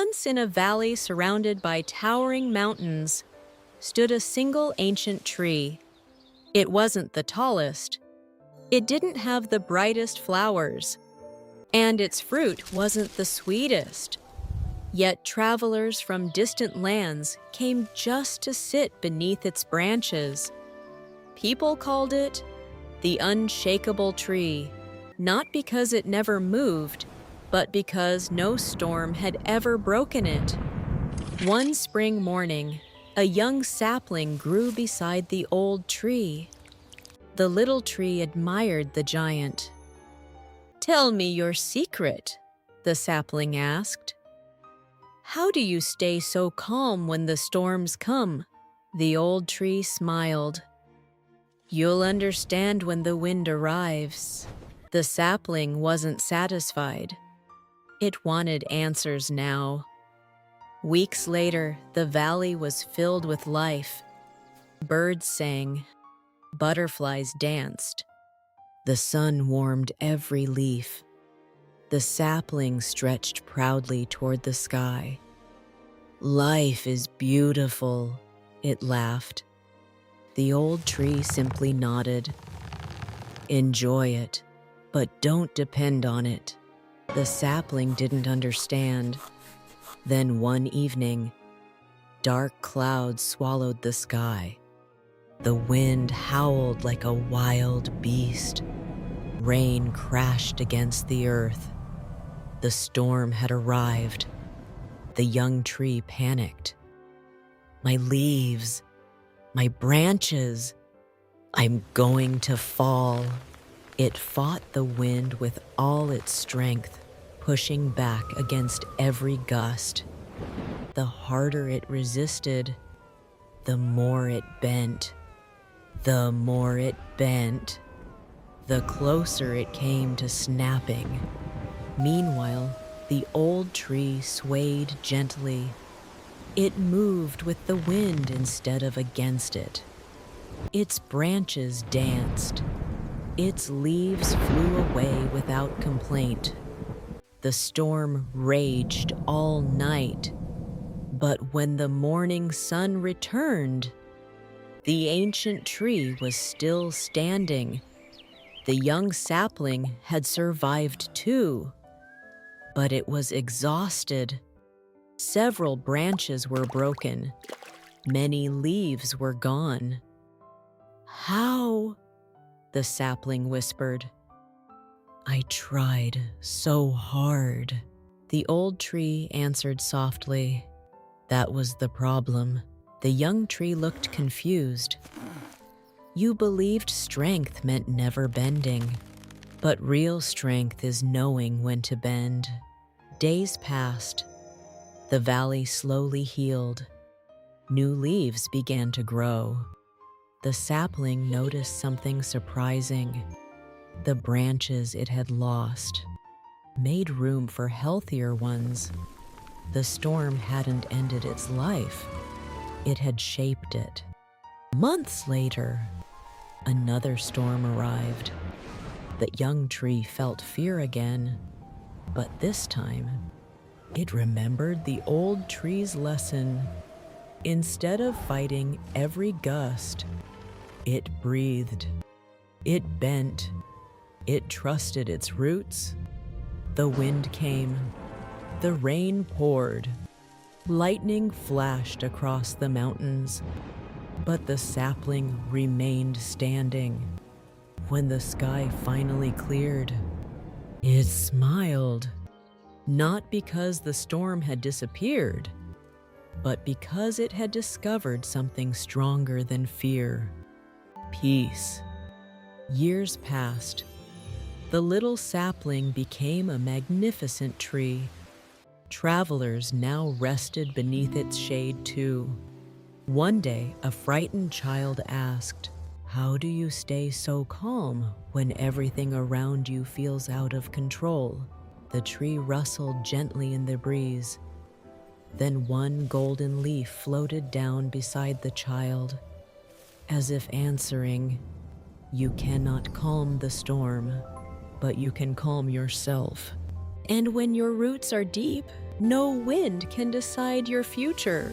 Once in a valley surrounded by towering mountains stood a single ancient tree. It wasn't the tallest, it didn't have the brightest flowers, and its fruit wasn't the sweetest. Yet travelers from distant lands came just to sit beneath its branches. People called it the Unshakable tree, not because it never moved, but because no storm had ever broken it. One spring morning, a young sapling grew beside the old tree. The little tree admired the giant. "Tell me your secret," the sapling asked. "How do you stay so calm when the storms come?" The old tree smiled. "You'll understand when the wind arrives." The sapling wasn't satisfied. It wanted answers now. Weeks later, the valley was filled with life. Birds sang, butterflies danced. The sun warmed every leaf. The sapling stretched proudly toward the sky. "Life is beautiful," it laughed. The old tree simply nodded. "Enjoy it, but don't depend on it." The sapling didn't understand. Then one evening, dark clouds swallowed the sky. The wind howled like a wild beast. Rain crashed against the earth. The storm had arrived. The young tree panicked. "My leaves, my branches, I'm going to fall." It fought the wind with all its strength, pushing back against every gust. The harder it resisted, the more it bent. The more it bent, the closer it came to snapping. Meanwhile, the old tree swayed gently. It moved with the wind instead of against it. Its branches danced. Its leaves flew away without complaint. The storm raged all night. But when the morning sun returned, the ancient tree was still standing. The young sapling had survived too, but it was exhausted. Several branches were broken. Many leaves were gone. "How?" the sapling whispered. "I tried so hard." The old tree answered softly. "That was the problem." The young tree looked confused. "You believed strength meant never bending, but real strength is knowing when to bend." Days passed. The valley slowly healed. New leaves began to grow. The sapling noticed something surprising. The branches it had lost made room for healthier ones. The storm hadn't ended its life. It had shaped it. Months later, another storm arrived. The young tree felt fear again, but this time, it remembered the old tree's lesson. Instead of fighting every gust, it breathed. It bent. It trusted its roots. The wind came. The rain poured. Lightning flashed across the mountains, but the sapling remained standing. When the sky finally cleared, it smiled, not because the storm had disappeared, but because it had discovered something stronger than fear: peace. Years passed. The little sapling became a magnificent tree. Travelers now rested beneath its shade too. One day, a frightened child asked, "How do you stay so calm when everything around you feels out of control?" The tree rustled gently in the breeze. Then one golden leaf floated down beside the child, as if answering, "You cannot calm the storm, but you can calm yourself." And when your roots are deep, no wind can decide your future.